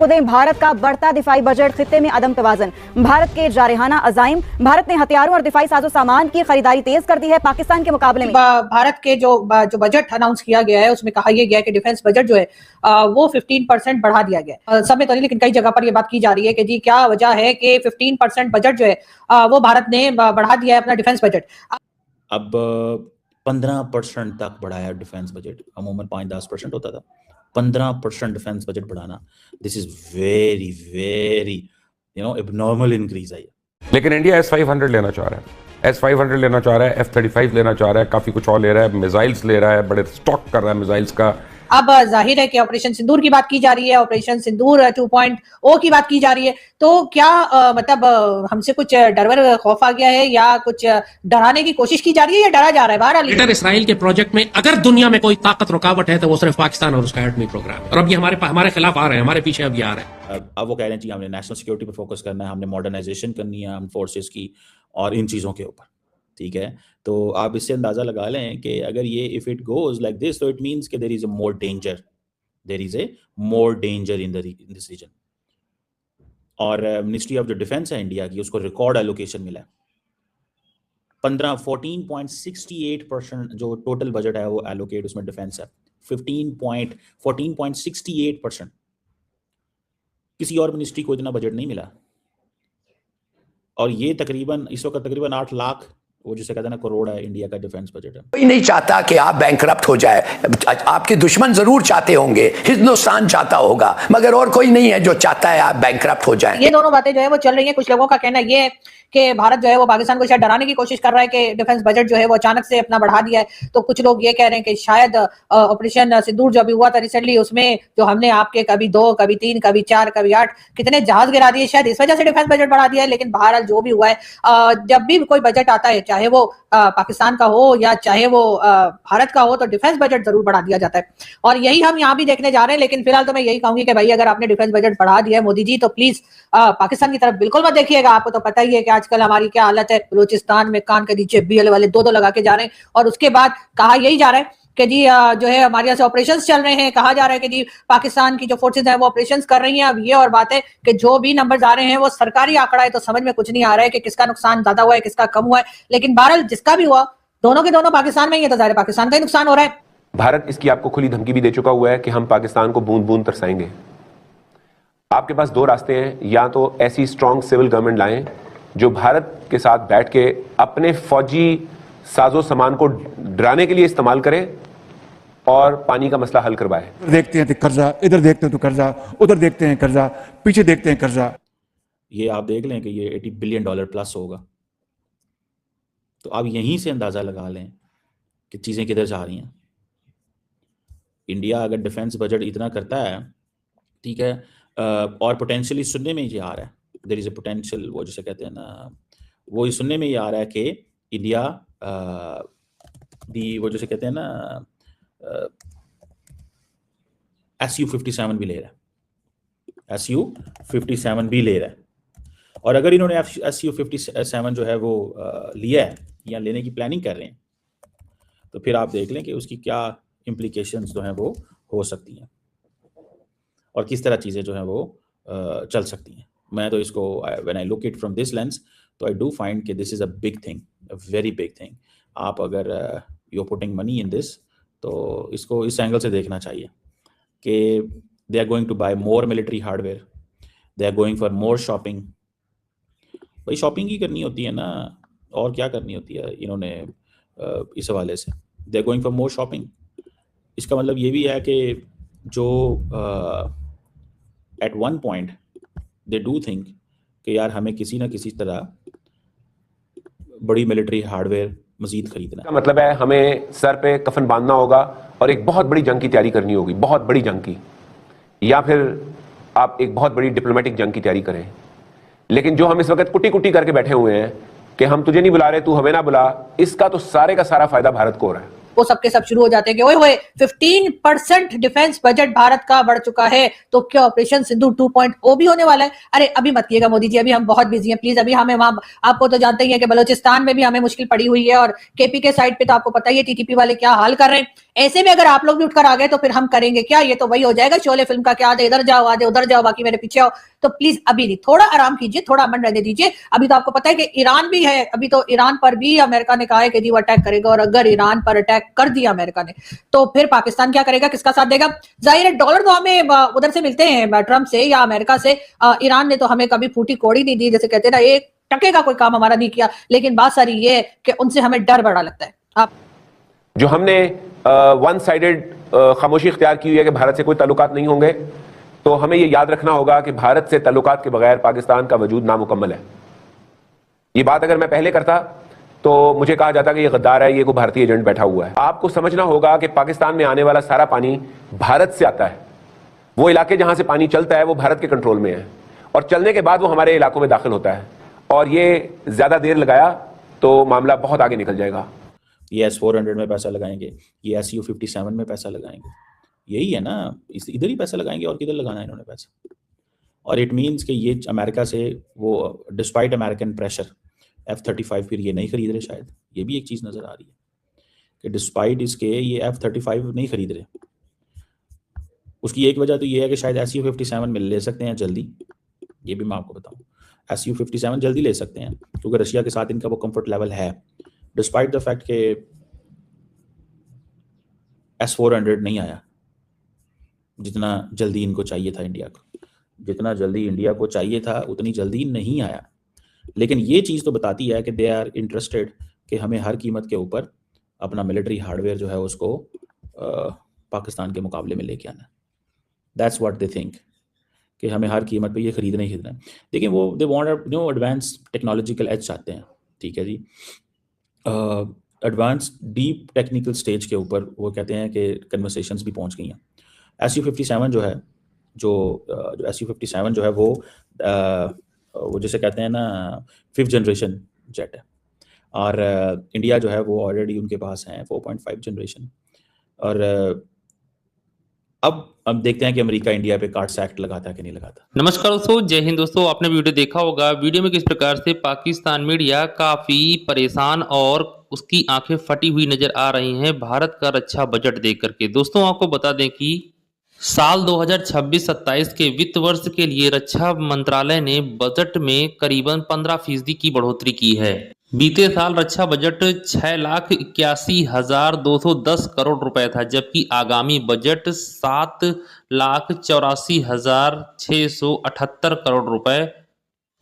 को दें भारत का बढ़ता दिफाई बजट, खित्ते में अदम तवाज़ुन, भारत के जारहाना अज़ाइम, भारत ने हथियारों और दिफाई साजो सामान की खरीदारी तेज कर दी है पाकिस्तान के मुकाबले में। भारत के जो बजट अनाउंस किया गया है उसमें कहा यह गया है कि डिफेंस बजट जो है वो 15% बढ़ा दिया गया है। सब में तो नहीं, लेकिन कई जगह पर यह बात की जा रही है कि जी क्या वजह है कि 15% बजट जो है वो भारत ने बढ़ा दिया है अपना डिफेंस बजट। अब 15% तक बढ़ाया डिफेंस बजट, अमूमन 5-10% होता था। 15% डिफेंस बजट बढ़ाना, this is very very abnormal increase है। लेकिन इंडिया S-500 लेना चाह रहा है, S-500 लेना चाह रहा है, F-35 लेना चाह रहा है, काफी कुछ और ले रहा है, मिसाइल्स ले रहा है, बड़े स्टॉक कर रहा है मिसाइल्स का। अब जाहिर है कि ऑपरेशन सिंदूर की बात की जा रही है, ऑपरेशन सिंदूर 2.0 की बात की जा रही है, तो क्या मतलब हमसे कुछ डर खौफ आ गया है या कुछ डराने की कोशिश की जा रही है या डरा जा रहा है? बहरहाल ग्रेटर इसराइल के प्रोजेक्ट में अगर दुनिया में कोई ताकत रुकावट है तो वो सिर्फ पाकिस्तान और उसका एटमी प्रोग्राम है। और अब ये हमारे खिलाफ आ रहे हैं, हमारे पीछे अब ये आ रहे हैं। अब वो कह रहे हैं जी हमने नेशनल सिक्योरिटी पर फोकस करना है, हमने मॉडर्नाइजेशन करनी है आर्म्ड फोर्सेस की और इन चीज़ों के ऊपर, ठीक है। तो आप इससे अंदाज़ा लगा लें कि अगर ये if it goes like this तो इट मीन्स कि there is a more danger, there is a more danger in this region। और मिनिस्ट्री ऑफ जो डिफेंस है इंडिया की, उसको रिकॉर्ड एलोकेशन मिला है। 14.68% जो टोटल बजट है वो एलोकेट उसमें डिफेंस है। 14.68%। किसी और मिनिस्ट्री को इतना बजट नहीं मिला। और ये तकरीबन इस वक्त तकरीबन 8 लाख वो जिसे कहते हैं ना करोड़ है इंडिया का डिफेंस बजट है। कोई नहीं चाहता कि आप बैंकरप्ट हो जाए, आपके दुश्मन जरूर चाहते होंगे, हिंदुस्तान चाहता होगा, मगर और कोई नहीं है जो चाहता है आप बैंकरप्ट हो जाए। ये दोनों बातें जो है वो चल रही है। कुछ लोगों का कहना ये है कि भारत जो है वो पाकिस्तान को शायद डराने की कोशिश कर रहा है कि डिफेंस बजट जो है वो अचानक से अपना बढ़ा दिया है। तो कुछ लोग ये कह रहे हैं कि शायद ऑपरेशन सिंदूर जो अभी हुआ था रिसेंटली, उसमें जो हमने आपके कभी 2, कभी 3, कभी 4, कभी 8 कितने जहाज गिरा दिए, शायद इस वजह से डिफेंस बजट बढ़ा दिया है। लेकिन बहरहाल जो भी हुआ है, जब भी कोई बजट आता है, चाहे वो पाकिस्तान का हो या चाहे वो भारत का हो, तो डिफेंस बजट जरूर बढ़ा दिया जाता है। और यही हम यहाँ भी देखने जा रहे हैं। लेकिन फिलहाल तो मैं यही कहूंगी कि भाई अगर आपने डिफेंस बजट बढ़ा दिया है मोदी जी, तो प्लीज पाकिस्तान की तरफ बिल्कुल मत देखिएगा। आपको तो पता ही है कि आजकल हमारी क्या हालत है। बलूचिस्तान में कान के नीचे BL वाले 2-2 लगा के जा रहे हैं। और उसके बाद कहा यही जा रहा है कि जी जो है हमारे यहाँ से ऑपरेशंस चल रहे हैं। कहा जा रहा है कि जी पाकिस्तान की जो फोर्सेज है वो ऑपरेशंस कर रही हैं। अब ये और बात है कि जो भी नंबर्स आ रहे हैं वो सरकारी आंकड़ा है, तो समझ में कुछ नहीं आ रहा है कि किसका नुकसान ज्यादा हुआ है, किसका कम हुआ है। लेकिन बहरहाल जिसका भी हुआ, दोनों के दोनों पाकिस्तान में ही है, तो जाहिर पाकिस्तान का ही नुकसान हो रहा है। भारत इसकी आपको खुली धमकी भी दे चुका हुआ है कि हम पाकिस्तान को बूंद बूंद तरसाएंगे। आपके पास 2 रास्ते हैं, या तो ऐसी स्ट्रांग सिविल गवर्नमेंट लाएं जो भारत के साथ बैठ के अपने फौजी साजो सामान को डराने के लिए इस्तेमाल करे और पानी का मसला हल करवाए। देखते हैं तो कर्जा, इधर देखते हैं तो कर्जा, उधर देखते हैं कर्जा, पीछे देखते हैं कर्जा। ये आप देख लें कि ये $80 बिलियन प्लस होगा। तो आप यहीं से अंदाज़ा लगा लें कि चीज़ें किधर जा रही हैं। इंडिया अगर डिफेंस बजट इतना करता है, ठीक है, और पोटेंशियली सुनने में ये आ रहा है, देयर इज़ अ पोटेंशियल, वो जिसे कहते हैं ना, वो सुनने में ये आ रहा है कि इंडिया वो जिसे कहते हैं ना Su-57 भी ले रहा है, Su-57 भी ले रहा है। और अगर इन्होंने Su-57 जो है वो लिया है या लेने की प्लानिंग कर रहे हैं, तो फिर आप देख लें कि उसकी क्या इम्प्लीकेशंस जो हैं वो हो सकती हैं और किस तरह चीज़ें जो हैं वो चल सकती हैं। मैं तो इसको when I look it from this lens, तो आई डू फाइंड कि this is a big thing, a very big thing. आप अगर you putting money in this, तो इसको इस एंगल से देखना चाहिए कि they are going to buy more military hardware, they are going for more shopping. भाई शॉपिंग ही करनी होती है ना, और क्या करनी होती है इन्होंने इस हवाले से। They are going for more shopping. इसका मतलब ये भी है कि जो at one point they do think कि यार हमें किसी ना किसी तरह बड़ी मिलिट्री हार्डवेयर मजीद खरीदना है। मतलब है हमें सर पे कफन बांधना होगा और एक बहुत बड़ी जंग की तैयारी करनी होगी, बहुत बड़ी जंग की, या फिर आप एक बहुत बड़ी डिप्लोमेटिक जंग की तैयारी करें। लेकिन जो हम इस वक्त कुटी कुटी करके बैठे हुए हैं कि हम तुझे नहीं बुला रहे, तू हमें ना बुला, इसका तो सारे का सारा फायदा भारत को हो रहा है। वो सबके सब शुरू हो जाते हैं कि ओए होए 15% डिफेंस बजट भारत का बढ़ चुका है, तो क्या ऑपरेशन सिंधु 2.0 भी होने वाला है? अरे अभी मत किएगा मोदी जी, अभी हम बहुत बिजी हैं, प्लीज। अभी हमें वहां, आपको तो जानते ही है कि बलोचिस्तान में भी हमें मुश्किल पड़ी हुई है, और KP के साइड पे तो आपको पता ही है TTP वाले क्या हाल कर रहे हैं। ऐसे में अगर आप लोग भी उठकर आ गए तो फिर हम करेंगे क्या? ये तो वही हो जाएगा शोले फिल्म का क्या, आधे इधर जाओ आधे उधर जाओ बाकी मेरे पीछे आओ। तो प्लीज अभी नहीं, थोड़ा आराम कीजिए, थोड़ा अमन रहने दीजिए। अभी तो आपको पता है कि ईरान भी है, अभी तो ईरान पर भी अमेरिका ने कहा है कि वो अटैक करेगा, और अगर ईरान पर अटैक कर दिया अमेरिका ने तो फिर पाकिस्तान क्या करेगा, किसका साथ देगा? जाहिर है डॉलर तो हमें उधर से मिलते हैं ट्रंप से या अमेरिका से, ईरान ने तो हमें कभी फूटी कोड़ी नहीं दी, जैसे कहते हैं ना, एक टके का कोई काम हमारा नहीं किया। लेकिन बात सारी ये है कि उनसे हमें डर बड़ा लगता है। आप जो हमने वन साइडेड खामोशी इख्तियार की हुई है कि भारत से कोई ताल्लुकात नहीं होंगे, तो हमें यह याद रखना होगा कि भारत से ताल्लुकात के बगैर पाकिस्तान का वजूद नामुकम्मल है। ये बात अगर मैं पहले करता तो मुझे कहा जाता कि ये गद्दार है, ये कोई भारतीय एजेंट बैठा हुआ है। आपको समझना होगा कि पाकिस्तान में आने वाला सारा पानी भारत से आता है। वो इलाके जहां से पानी चलता है वो भारत के कंट्रोल में है, और चलने के बाद वो हमारे इलाकों में दाखिल होता है। और ये ज्यादा देर लगाया तो मामला बहुत आगे निकल जाएगा। ये S-400 में पैसा लगाएंगे, ये Su-57 में पैसा लगाएंगे, यही है ना, इधर ही पैसा लगाएंगे और किधर लगाना है इन्होंने पैसा। और इट मीन्स कि ये अमेरिका से वो डिस्पाइट अमेरिकन प्रेशर F-35 फिर ये नहीं खरीद रहे, शायद ये भी एक चीज़ नज़र आ रही है कि डिस्पाइट इसके ये F-35 नहीं खरीद रहे। उसकी एक वजह तो ये है कि शायद Su-57 में ले सकते हैं जल्दी, ये भी मैं आपको बताऊँ, Su-57 जल्दी ले सकते हैं क्योंकि रशिया के साथ इनका वो कंफर्ट लेवल है, डिस्पाइट द फैक्ट कि S-400 नहीं आया जितना जल्दी इनको चाहिए था इंडिया को, जितना जल्दी इंडिया को चाहिए था उतनी जल्दी नहीं आया। लेकिन ये चीज़ तो बताती है कि दे आर इंटरेस्टेड कि हमें हर कीमत के ऊपर अपना मिलिट्री हार्डवेयर जो है उसको पाकिस्तान के मुकाबले में लेके आना। दैट्स व्हाट दे थिंक कि हमें हर कीमत पे ये खरीदना ही खरीदना है। देखिए वो they want advance technological edge चाहते हैं, ठीक है जी, एडवांस डीप टेक्निकल स्टेज के ऊपर वो कहते हैं कि कन्वर्सेशंस भी पहुंच गई हैं। Su-57 जो है जो Su-57 जो है वो जैसे कहते हैं ना 5th जनरेशन जेट है, और इंडिया जो है वो ऑलरेडी उनके पास है 4.5 जनरेशन। और अब देखते हैं कि अमेरिका इंडिया पे कार्ड्स एक्ट लगाता है कि नहीं लगाता। नमस्कार दोस्तों, जय हिंद दोस्तों। आपने वीडियो देखा होगा, वीडियो में किस प्रकार से पाकिस्तान मीडिया काफी परेशान और उसकी आंखें फटी हुई नजर आ रही हैं भारत का रक्षा बजट देख करके। दोस्तों आपको बता दें कि साल 2026-27 के वित्त वर्ष के लिए रक्षा मंत्रालय ने बजट में करीबन 15% की बढ़ोतरी की है। बीते साल रक्षा बजट 6,81,210 करोड़ रुपए था, जबकि आगामी बजट 7,84,678 करोड़ रुपए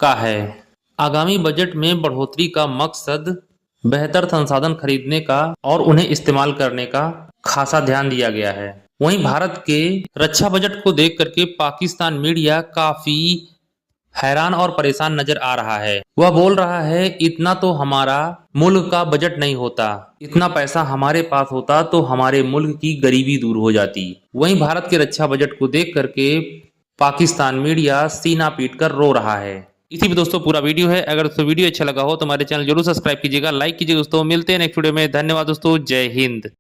का है। आगामी बजट में बढ़ोतरी का मकसद बेहतर संसाधन खरीदने का और उन्हें इस्तेमाल करने का खासा ध्यान दिया गया है। वहीं भारत के रक्षा बजट को देख करके पाकिस्तान मीडिया काफी हैरान और परेशान नजर आ रहा है। वह बोल रहा है इतना तो हमारा मुल्क का बजट नहीं होता, इतना पैसा हमारे पास होता तो हमारे मुल्क की गरीबी दूर हो जाती। वहीं भारत के रक्षा बजट को देख करके पाकिस्तान मीडिया सीना पीट कर रो रहा है। इसी में दोस्तों पूरा वीडियो है। अगर दोस्तों वीडियो अच्छा लगा हो तो हमारे चैनल जरूर सब्सक्राइब कीजिएगा, लाइक कीजिएगा। दोस्तों मिलते हैं नेक्स्ट वीडियो में। धन्यवाद दोस्तों, जय हिंद।